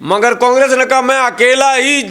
मगर कांग्रेस ने कहा मैं अकेला ही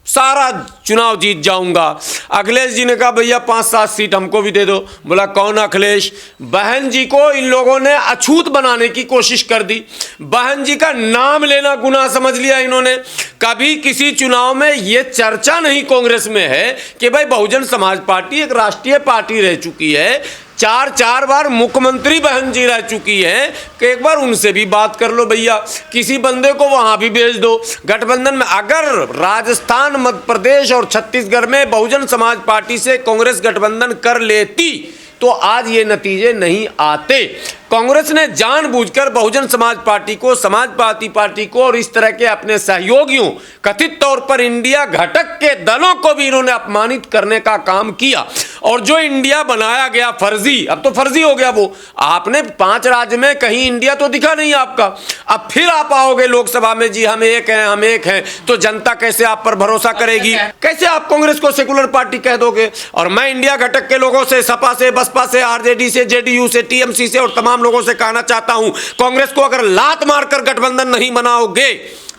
सारा चुनाव जीत जाऊंगा। अखिलेश जी ने कहा भैया 5-7 सीट हमको भी दे दो। बोला कौन अखिलेश? बहन जी को इन लोगों ने अछूत बनाने की कोशिश कर दी। बहन जी का नाम लेना गुनाह समझ लिया इन्होंने। कभी किसी चुनाव में ये चर्चा नहीं कांग्रेस में है कि भाई बहुजन समाज पार्टी एक राष्ट्रीय पार्टी रह चुकी है, 4 बार मुख्यमंत्री बहन जी रह चुकी है, कि एक बार उनसे भी बात कर लो भैया, किसी बंदे को वहां भी भेज दो गठबंधन में। अगर राजस्थान, मध्य प्रदेश और छत्तीसगढ़ में बहुजन समाज पार्टी से कांग्रेस गठबंधन कर लेती तो आज ये नतीजे नहीं आते। कांग्रेस ने जानबूझकर बहुजन समाज पार्टी को, समाजवादी पार्टी को और इस तरह के अपने सहयोगियों, कथित तौर पर इंडिया घटक के दलों को भी इन्होंने अपमानित करने का काम किया। और जो इंडिया बनाया गया फर्जी, अब तो फर्जी हो गया वो। आपने 5 राज्य में कहीं इंडिया तो दिखा नहीं आपका। अब फिर आप आओगे लोकसभा में, जी हम एक हैं, हम एक हैं, तो जनता कैसे आप पर भरोसा करेगी? कैसे आप कांग्रेस को सेकुलर पार्टी कह दोगे? और मैं इंडिया घटक के लोगों से, सपा से, बसपा से, आरजेडी से, जेडीयू से, टीएमसी से और तमाम लोगों से कहना चाहता हूं, कांग्रेस को अगर लात मारकर गठबंधन नहीं बनाओगे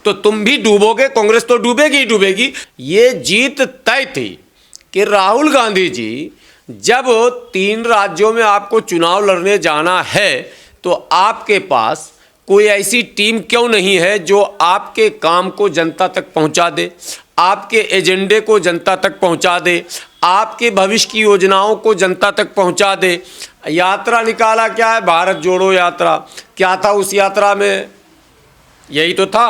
तो तुम भी डूबोगे, कांग्रेस तो डूबेगी ही डूबेगी। ये जीत तय थी कि राहुल गांधी जी, जब 3 राज्यों में आपको चुनाव लड़ने जाना है तो आपके पास कोई ऐसी टीम क्यों नहीं है जो आपके काम को जनता तक पहुंचा दे, आपके एजेंडे को जनता तक पहुंचा दे, आपके भविष्य की योजनाओं को जनता तक पहुंचा दे। यात्रा निकाला, क्या है? भारत जोड़ो यात्रा। क्या था उस यात्रा में? यही तो था।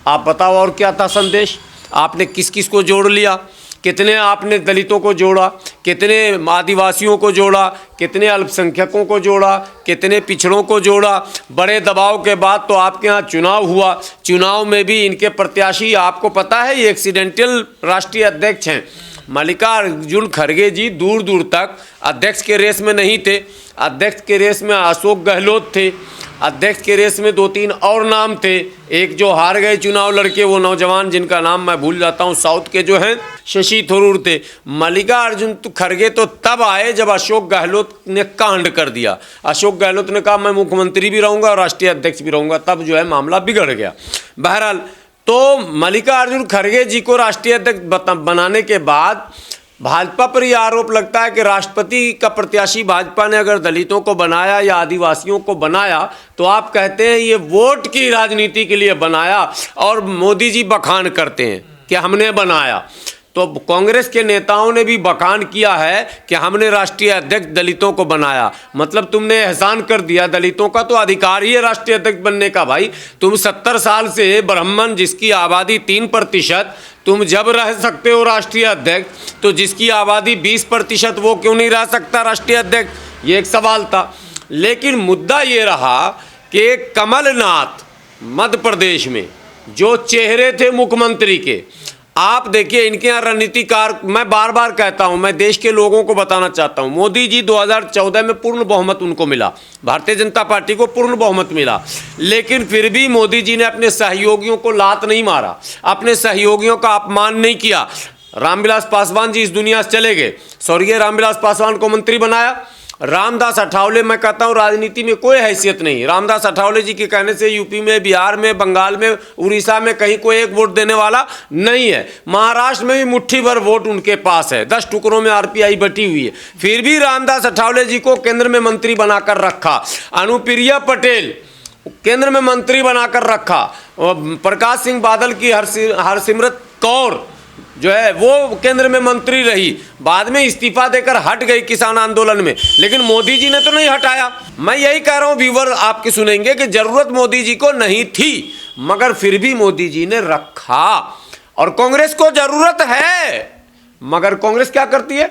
आप बताओ और क्या था संदेश? आपने किस किस को जोड़ लिया? कितने आपने दलितों को जोड़ा, कितने आदिवासियों को जोड़ा, कितने अल्पसंख्यकों को जोड़ा, कितने पिछड़ों को जोड़ा। बड़े दबाव के बाद तो आपके यहाँ चुनाव हुआ। चुनाव में भी इनके प्रत्याशी, आपको पता है, ये एक्सीडेंटल राष्ट्रीय अध्यक्ष हैं। मल्लिकार्जुन खड़गे जी दूर दूर तक अध्यक्ष के रेस में नहीं थे। अध्यक्ष के रेस में अशोक गहलोत थे, अध्यक्ष के रेस में 2-3 और नाम थे। एक जो हार गए चुनाव लड़के, वो नौजवान जिनका नाम मैं भूल जाता हूँ, साउथ के जो हैं, शशि थरूर थे। मल्लिकार्जुन खड़गे तो तब आए जब अशोक गहलोत ने कांड कर दिया। अशोक गहलोत ने कहा मैं मुख्यमंत्री भी रहूँगा और राष्ट्रीय अध्यक्ष भी रहूँगा, तब जो है मामला बिगड़ गया। बहरहाल, तो मल्लिकार्जुन खड़गे जी को राष्ट्रीय अध्यक्ष बनाने के बाद भाजपा पर यह आरोप लगता है कि राष्ट्रपति का प्रत्याशी भाजपा ने अगर दलितों को बनाया या आदिवासियों को बनाया तो आप कहते हैं ये वोट की राजनीति के लिए बनाया, और मोदी जी बखान करते हैं कि हमने बनाया। तो कांग्रेस के नेताओं ने भी बखान किया है कि हमने राष्ट्रीय अध्यक्ष दलितों को बनाया। मतलब तुमने एहसान कर दिया, दलितों का तो अधिकार ही है राष्ट्रीय अध्यक्ष बनने का। भाई तुम 70 साल से ब्राह्मण, जिसकी आबादी 3%, तुम जब रह सकते हो राष्ट्रीय अध्यक्ष, तो जिसकी आबादी 20% वो क्यों नहीं रह सकता राष्ट्रीय अध्यक्ष? ये एक सवाल था। लेकिन मुद्दा ये रहा कि कमलनाथ मध्य प्रदेश में जो चेहरे थे मुख्यमंत्री के, आप देखिए इनके यहाँ रणनीतिकार, मैं बार बार कहता हूँ, मैं देश के लोगों को बताना चाहता हूँ, मोदी जी 2014 में पूर्ण बहुमत उनको मिला, भारतीय जनता पार्टी को पूर्ण बहुमत मिला, लेकिन फिर भी मोदी जी ने अपने सहयोगियों को लात नहीं मारा, अपने सहयोगियों का अपमान नहीं किया। रामविलास पासवान जी इस दुनिया से चले गए, स्वर्गीय रामविलास पासवान को मंत्री बनाया। रामदास अठावले, मैं कहता हूँ राजनीति में कोई हैसियत नहीं। रामदास अठावले जी के कहने से यूपी में, बिहार में, बंगाल में, उड़ीसा में कहीं कोई एक वोट देने वाला नहीं है। महाराष्ट्र में भी मुट्ठी भर वोट उनके पास है, 10 टुकड़ों में आरपीआई बटी हुई है। फिर भी रामदास अठावले जी को केंद्र में मंत्री बनाकर रखा, अनुप्रिया पटेल केंद्र में मंत्री बनाकर रखा, प्रकाश सिंह बादल की हरसिमरत कौर जो है वो केंद्र में मंत्री रही, बाद में इस्तीफा देकर हट गई किसान आंदोलन में, लेकिन मोदी जी ने तो नहीं हटाया। मैं यही कह रहा हूं, व्यूवर आपके सुनेंगे कि जरूरत मोदी जी को नहीं थी, मगर फिर भी मोदी जी ने रखा। और कांग्रेस को जरूरत है, मगर कांग्रेस क्या करती है?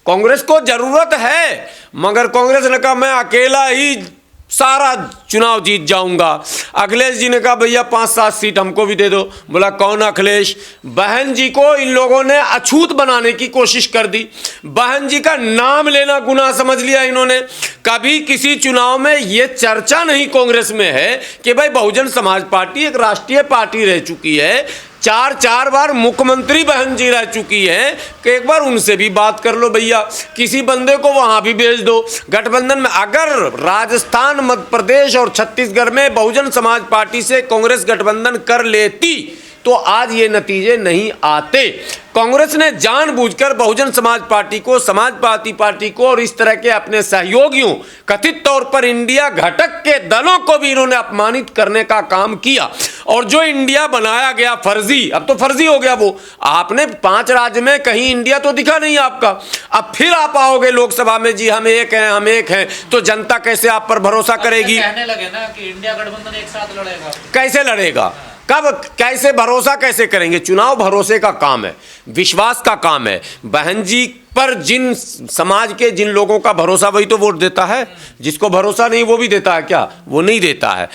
कांग्रेस को जरूरत है, मगर कांग्रेस ने कहा मैं अकेला ही सारा चुनाव जीत जाऊंगा। अखिलेश जी ने कहा भैया 5-7 सीट हमको भी दे दो। बोला कौन अखिलेश? बहन जी को इन लोगों ने अछूत बनाने की कोशिश कर दी। बहन जी का नाम लेना गुनाह समझ लिया इन्होंने। कभी किसी चुनाव में ये चर्चा नहीं कांग्रेस में है कि भाई बहुजन समाज पार्टी एक राष्ट्रीय पार्टी रह चुकी है, 4 बार मुख्यमंत्री बहन जी रह चुकी हैं, कि एक बार उनसे भी बात कर लो भैया, किसी बंदे को वहां भी भेज दो गठबंधन में। अगर राजस्थान, मध्य प्रदेश और छत्तीसगढ़ में बहुजन समाज पार्टी से कांग्रेस गठबंधन कर लेती तो आज ये नतीजे नहीं आते। कांग्रेस ने जानबूझकर बहुजन समाज पार्टी को, समाजवादी पार्टी को और इस तरह के अपने सहयोगियों, कथित तौर पर इंडिया घटक के दलों को भी इन्होंने अपमानित करने का काम किया। और जो इंडिया बनाया गया फर्जी, अब तो फर्जी हो गया वो। आपने 5 राज्य में कहीं इंडिया तो दिखा नहीं आपका। अब फिर आप आओगे लोकसभा में, जी हम एक हैं, हम एक हैं, तो जनता कैसे आप पर भरोसा करेगी? कहने लगे ना कि इंडिया गठबंधन एक साथ लड़ेगा। कैसे लड़ेगा? कब? कैसे? भरोसा कैसे करेंगे? चुनाव भरोसे का काम है, विश्वास का काम है। बहन जी पर जिन समाज के जिन लोगों का भरोसा, वही तो वोट देता है। जिसको भरोसा नहीं वो भी देता है क्या? वो नहीं देता है।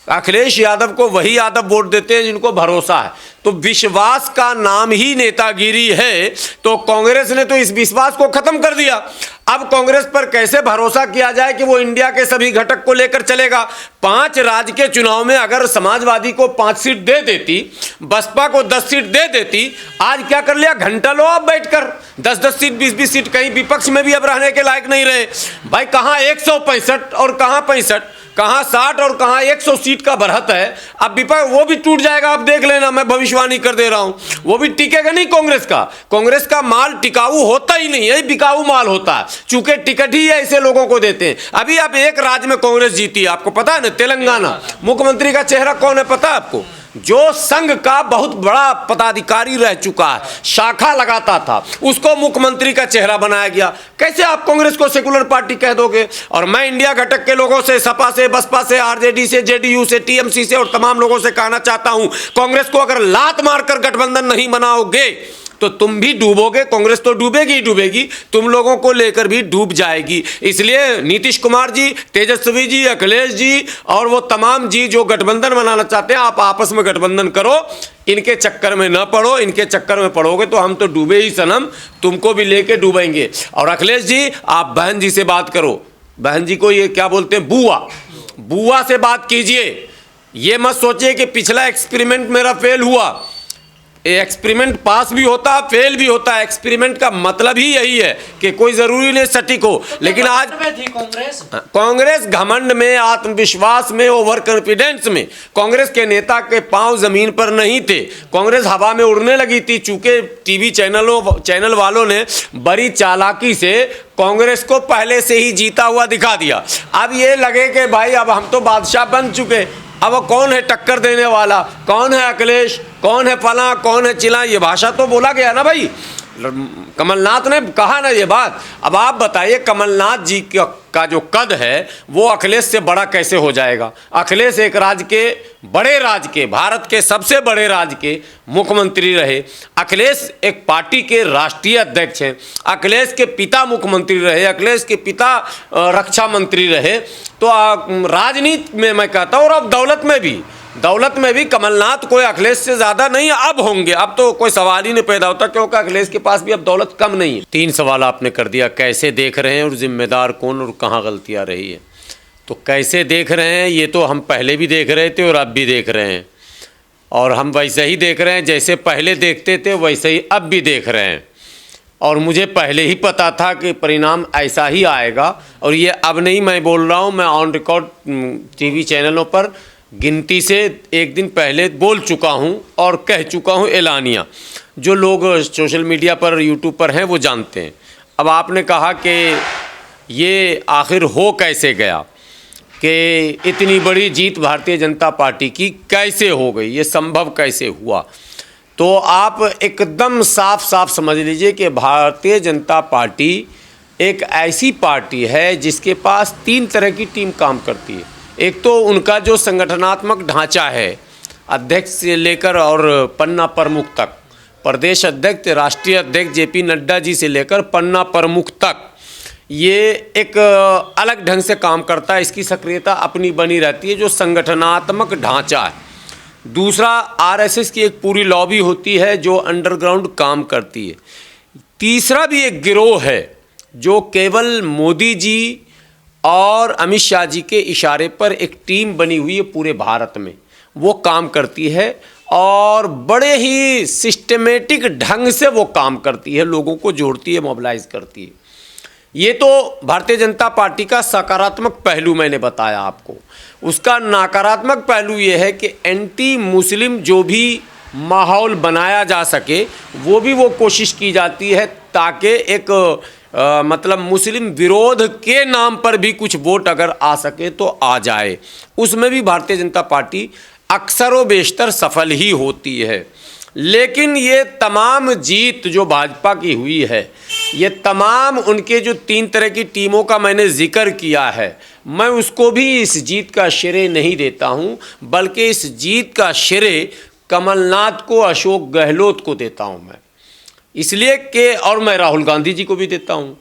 अखिलेश यादव को वही यादव वोट देते हैं जिनको भरोसा है। तो विश्वास का नाम ही नेतागिरी है। तो कांग्रेस ने तो इस विश्वास को खत्म कर दिया। अब कांग्रेस पर कैसे भरोसा किया जाए कि वो इंडिया के सभी घटक को लेकर चलेगा? 5 राज्य के चुनाव में अगर समाजवादी को 5 सीट दे देती, बसपा को 10 सीट दे देती, आज क्या कर लिया? घंटा लो आप बैठकर, 10-10 सीट, 20-20 सीट, कहीं विपक्ष में भी अब रहने के लायक नहीं रहे भाई। कहाँ 165 और कहाँ 65, कहाँ 60 और कहाँ 100 सीट का बढ़त है। अब विपक्ष वो भी टूट जाएगा, आप देख लेना, मैं भविष्यवाणी कर दे रहा हूं। वो भी टिकेगा नहीं कांग्रेस का। कांग्रेस का माल टिकाऊ होता ही नहीं है, बिकाऊ माल होता है, चूंकि टिकट ही ऐसे लोगों को देते हैं। अभी अब एक राज्य में कांग्रेस जीती है, आपको पता है ना, तेलंगाना। मुख्यमंत्री का चेहरा कौन है पता है आपको? जो संघ का बहुत बड़ा पदाधिकारी रह चुका है, शाखा लगाता था, उसको मुख्यमंत्री का चेहरा बनाया गया। कैसे आप कांग्रेस को सेकुलर पार्टी कह दोगे? और मैं इंडिया घटक के लोगों से, सपा से, बसपा से, आरजेडी से, जेडीयू से, टीएमसी से और तमाम लोगों से कहना चाहता हूं, कांग्रेस को अगर लात मारकर गठबंधन नहीं बनाओगे तो तुम भी डूबोगे। कांग्रेस तो डूबेगी ही डूबेगी, तुम लोगों को लेकर भी डूब जाएगी। इसलिए नीतीश कुमार जी, तेजस्वी जी, अखिलेश जी और वो तमाम जी जो गठबंधन बनाना चाहते हैं, आप आपस में गठबंधन करो, इनके चक्कर में न पड़ो। इनके चक्कर में पड़ोगे तो हम तो डूबे ही सनम, तुमको भी लेके डूबेंगे। और अखिलेश जी, आप बहन जी से बात करो, बहन जी को ये क्या बोलते हैं, बुआ, बुआ से बात कीजिए। ये मत सोचिए कि पिछला एक्सपेरिमेंट मेरा फेल हुआ। एक्सपेरिमेंट पास भी होता है, फेल भी होता है। एक्सपेरिमेंट का मतलब ही यही है कि कोई जरूरी नहीं सटीक हो। लेकिन आज थी कांग्रेस घमंड में, आत्मविश्वास में, ओवर कॉन्फिडेंस में। कांग्रेस के नेता के पांव जमीन पर नहीं थे, कांग्रेस हवा में उड़ने लगी थी। चूंकि टीवी चैनल वालों ने बड़ी चालाकी से कांग्रेस को पहले से ही जीता हुआ दिखा दिया। अब ये लगे कि भाई अब हम तो बादशाह बन चुके, अब कौन है टक्कर देने वाला, कौन है अखिलेश, कौन है फला, कौन है चिला। ये भाषा तो बोला गया ना भाई, कमलनाथ ने कहा ना ये बात। अब आप बताइए, कमलनाथ जी का जो कद है वो अखिलेश से बड़ा कैसे हो जाएगा? अखिलेश एक राज्य के, बड़े राज्य के, भारत के सबसे बड़े राज्य के मुख्यमंत्री रहे। अखिलेश एक पार्टी के राष्ट्रीय अध्यक्ष हैं। अखिलेश के पिता मुख्यमंत्री रहे, अखिलेश के पिता रक्षा मंत्री रहे। तो राजनीति में मैं कहता हूँ, और अब दौलत में भी कमलनाथ कोई अखिलेश से ज़्यादा नहीं अब होंगे। अब तो कोई सवाल ही नहीं पैदा होता, क्योंकि अखिलेश के पास भी अब दौलत कम नहीं है। 3 सवाल आपने कर दिया, कैसे देख रहे हैं और जिम्मेदार कौन और कहाँ गलतियाँ रही है। तो कैसे देख रहे हैं, ये तो हम पहले भी देख रहे थे और अब भी देख रहे हैं, और हम वैसे ही देख रहे हैं जैसे पहले देखते थे, वैसे ही अब भी देख रहे हैं। और मुझे पहले ही पता था कि परिणाम ऐसा ही आएगा। और ये अब नहीं मैं बोल रहा हूँ, मैं ऑन रिकॉर्ड टीवी चैनलों पर गिनती से एक दिन पहले बोल चुका हूं और कह चुका हूं एलानिया। जो लोग सोशल मीडिया पर, यूट्यूब पर हैं वो जानते हैं। अब आपने कहा कि ये आखिर हो कैसे गया, कि इतनी बड़ी जीत भारतीय जनता पार्टी की कैसे हो गई, ये संभव कैसे हुआ। तो आप एकदम साफ साफ समझ लीजिए कि भारतीय जनता पार्टी एक ऐसी पार्टी है जिसके पास 3 तरह की टीम काम करती है। एक तो उनका जो संगठनात्मक ढांचा है, अध्यक्ष से लेकर और पन्ना प्रमुख तक, प्रदेश अध्यक्ष, राष्ट्रीय अध्यक्ष जेपी नड्डा जी से लेकर पन्ना प्रमुख तक, ये एक अलग ढंग से काम करता है। इसकी सक्रियता अपनी बनी रहती है, जो संगठनात्मक ढांचा है। दूसरा, आरएसएस की एक पूरी लॉबी होती है जो अंडरग्राउंड काम करती है। तीसरा भी एक गिरोह है जो केवल मोदी जी और अमित शाह जी के इशारे पर एक टीम बनी हुई है पूरे भारत में, वो काम करती है और बड़े ही सिस्टमेटिक ढंग से वो काम करती है, लोगों को जोड़ती है, मोबिलाइज करती है। ये तो भारतीय जनता पार्टी का सकारात्मक पहलू मैंने बताया आपको। उसका नकारात्मक पहलू ये है कि एंटी मुस्लिम जो भी माहौल बनाया जा सके, वो भी वो कोशिश की जाती है ताकि एक मतलब मुस्लिम विरोध के नाम पर भी कुछ वोट अगर आ सके तो आ जाए। उसमें भी भारतीय जनता पार्टी अक्सर व बेशतर सफल ही होती है। लेकिन ये तमाम जीत जो भाजपा की हुई है, ये तमाम उनके जो 3 तरह की टीमों का मैंने जिक्र किया है, मैं उसको भी इस जीत का श्रेय नहीं देता हूँ, बल्कि इस जीत का श्रेय कमलनाथ को, अशोक गहलोत को देता हूँ मैं। इसलिए कि और मैं राहुल गांधी जी को भी देता हूँ।